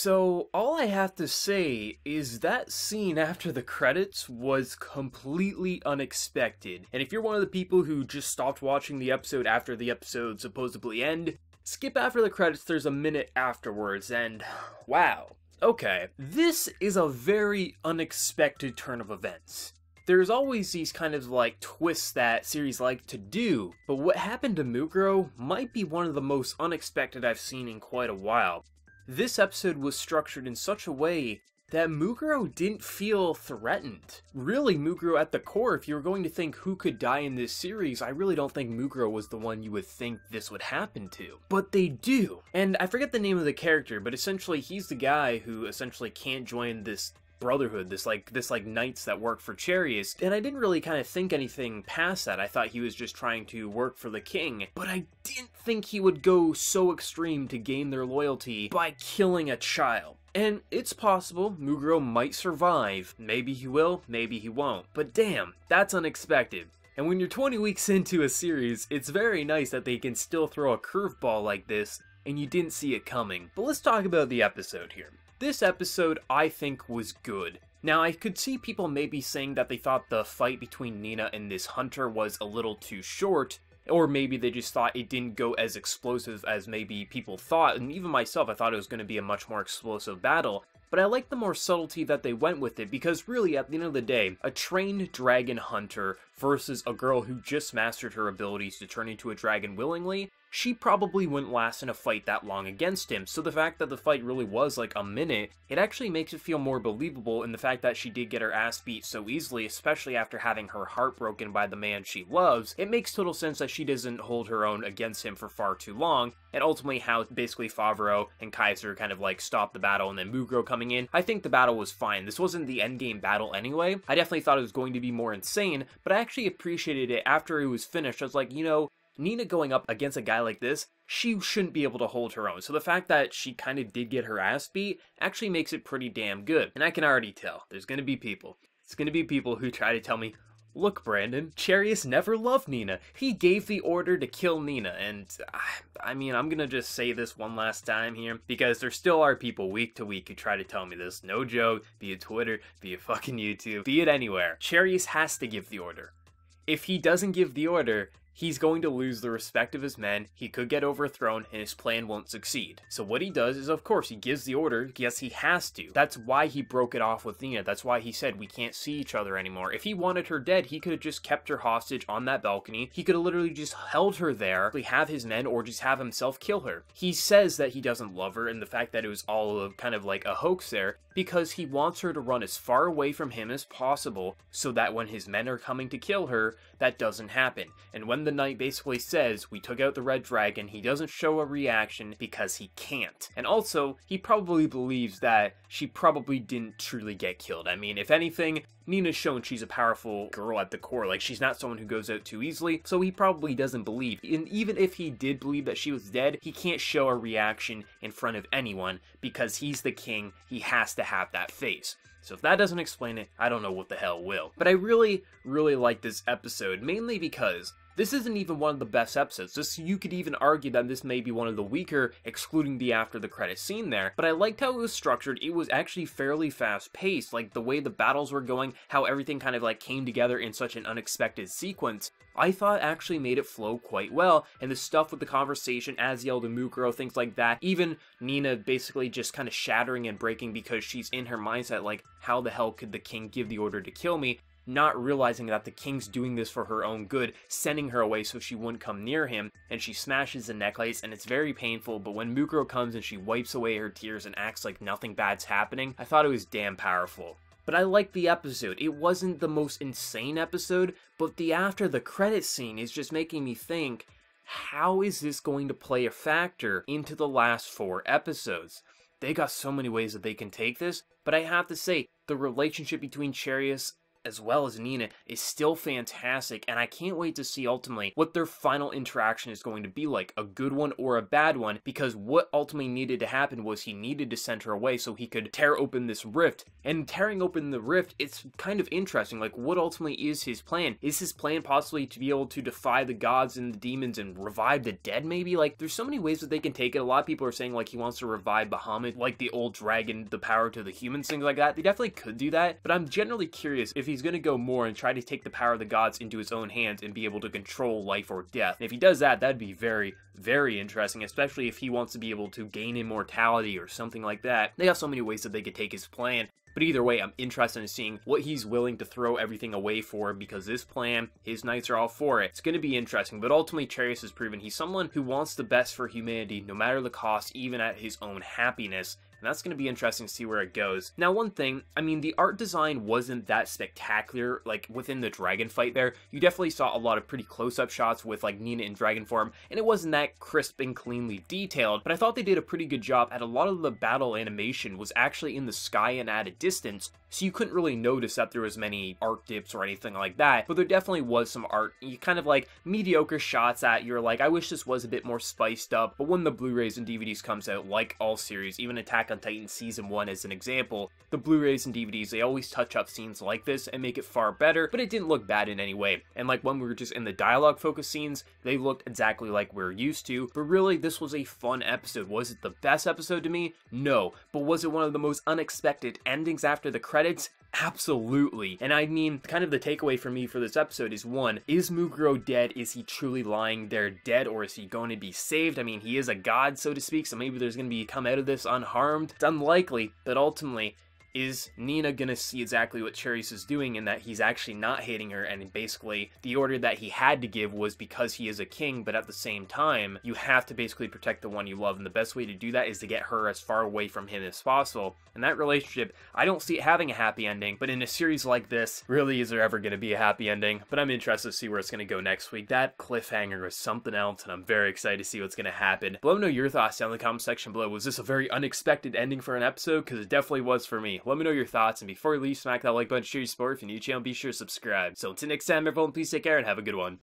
So, all I have to say is that scene after the credits was completely unexpected. And if you're one of the people who just stopped watching the episode after the episode supposedly ended, skip after the credits, there's a minute afterwards, and wow. Okay, this is a very unexpected turn of events. There's always these kind of like twists that series like to do, but what happened to Muguro might be one of the most unexpected I've seen in quite a while. This episode was structured in such a way that Muguro didn't feel threatened. Really, Muguro at the core, if you were going to think who could die in this series, I really don't think Muguro was the one you would think this would happen to. But they do. And I forget the name of the character, but essentially he's the guy who essentially can't join this brotherhood, this knights that work for Charius, and I didn't really kind of think anything past that. I thought he was just trying to work for the king, but I didn't think he would go so extreme to gain their loyalty by killing a child. And it's possible Muguro might survive. Maybe he will, maybe he won't. But damn, that's unexpected. And when you're 20 weeks into a series, it's very nice that they can still throw a curveball like this, and you didn't see it coming. But let's talk about the episode here. This episode, I think, was good. Now, I could see people maybe saying that they thought the fight between Nina and this hunter was a little too short, or maybe they just thought it didn't go as explosive as maybe people thought, and even myself, I thought it was going to be a much more explosive battle. But I like the more subtlety that they went with it, because really, at the end of the day, a trained dragon hunter versus a girl who just mastered her abilities to turn into a dragon willingly, she probably wouldn't last in a fight that long against him, so the fact that the fight really was like a minute, it actually makes it feel more believable in the fact that she did get her ass beat so easily, especially after having her heart broken by the man she loves. It makes total sense that she doesn't hold her own against him for far too long, and ultimately how basically Favreau and Kaiser kind of like stopped the battle and then Muguro coming in. I think the battle was fine. This wasn't the endgame battle anyway. I definitely thought it was going to be more insane, but I actually appreciated it after it was finished. I was like, you know, Nina going up against a guy like this, she shouldn't be able to hold her own. So the fact that she kind of did get her ass beat actually makes it pretty damn good. And I can already tell, there's going to be people. It's going to be people who try to tell me, look, Brandon, Charius never loved Nina. He gave the order to kill Nina. And I mean, I'm going to just say this one last time here, because there still are people week to week who try to tell me this. No joke, be it Twitter, be it fucking YouTube, be it anywhere. Charius has to give the order. If he doesn't give the order, he's going to lose the respect of his men, he could get overthrown, and his plan won't succeed. So what he does is, of course, he gives the order. Yes, he has to. That's why he broke it off with Nina. That's why he said we can't see each other anymore. If he wanted her dead, he could have just kept her hostage on that balcony. He could have literally just held her there, have his men, or just have himself kill her. He says that he doesn't love her, and the fact that it was all kind of like a hoax there, because he wants her to run as far away from him as possible, so that when his men are coming to kill her, that doesn't happen. And when the knight basically says, we took out the red dragon, he doesn't show a reaction because he can't. And also, he probably believes that she probably didn't truly get killed. I mean, if anything, Nina's shown she's a powerful girl at the core, like she's not someone who goes out too easily, so he probably doesn't believe. And even if he did believe that she was dead, he can't show a reaction in front of anyone because he's the king, he has to have that face. So if that doesn't explain it, I don't know what the hell will. But I really, really like this episode, mainly because this isn't even one of the best episodes. You could even argue that this may be one of the weaker, excluding the after the credits scene there. But I liked how it was structured. It was actually fairly fast-paced, like the way the battles were going, how everything kind of like came together in such an unexpected sequence. I thought actually made it flow quite well, and the stuff with the conversation, Aziel and Muguro, things like that, even Nina basically just kind of shattering and breaking because she's in her mindset like, how the hell could the king give the order to kill me? Not realizing that the king's doing this for her own good, sending her away so she wouldn't come near him, and she smashes the necklace, and it's very painful, but when Muguro comes and she wipes away her tears and acts like nothing bad's happening, I thought it was damn powerful. But I liked the episode. It wasn't the most insane episode, but the after the credits scene is just making me think, how is this going to play a factor into the last 4 episodes? They got so many ways that they can take this, but I have to say, the relationship between Charius as well as Nina is still fantastic, and I can't wait to see ultimately what their final interaction is going to be like, a good one or a bad one, because what ultimately needed to happen was he needed to send her away so he could tear open this rift. And tearing open the rift, it's kind of interesting, like what ultimately is his plan? Is his plan possibly to be able to defy the gods and the demons and revive the dead maybe? Like there's so many ways that they can take it. A lot of people are saying like he wants to revive Bahamut, like the old dragon, the power to the humans, things like that. They definitely could do that, but I'm generally curious if he's going to go more and try to take the power of the gods into his own hands and be able to control life or death. And if he does that, that'd be very, very interesting, especially if he wants to be able to gain immortality or something like that. They have so many ways that they could take his plan. But either way, I'm interested in seeing what he's willing to throw everything away for, because this plan, his knights are all for it. It's going to be interesting, but ultimately Charius has proven he's someone who wants the best for humanity, no matter the cost, even at his own happiness. And that's going to be interesting to see where it goes. Now, one thing, I mean, the art design wasn't that spectacular, like, within the dragon fight there. You definitely saw a lot of pretty close-up shots with, like, Nina in dragon form, and it wasn't that crisp and cleanly detailed, but I thought they did a pretty good job at a lot of the battle animation was actually in the sky and at a distance, so you couldn't really notice that there was many art dips or anything like that, but there definitely was some art, you kind of like mediocre shots that you're like, I wish this was a bit more spiced up, but when the Blu-rays and DVDs comes out, like all series, even Attack on Titan Season 1 as an example, the Blu-rays and DVDs, they always touch up scenes like this and make it far better, but it didn't look bad in any way. And like when we were just in the dialogue focused scenes, they looked exactly like we're used to, but really this was a fun episode. Was it the best episode to me? No. But was it one of the most unexpected endings after the credits? Absolutely. And I mean, kind of the takeaway for me for this episode is, one, is Muguro dead? Is he truly lying there dead, or is he going to be saved? I mean, he is a god, so to speak, so maybe there's going to be come out of this unharmed. It's unlikely, but ultimately, is Nina gonna see exactly what Charius is doing, and that he's actually not hating her, and basically the order that he had to give was because he is a king, but at the same time, you have to basically protect the one you love, and the best way to do that is to get her as far away from him as possible. And that relationship, I don't see it having a happy ending, but in a series like this, really is there ever gonna be a happy ending? But I'm interested to see where it's gonna go next week. That cliffhanger is something else, and I'm very excited to see what's gonna happen. But let me know your thoughts down in the comment section below. Was this a very unexpected ending for an episode? Because it definitely was for me. Let me know your thoughts, and before you leave, smack that like button, share your support. If you're new to the channel, be sure to subscribe. So until next time, everyone, please take care and have a good one.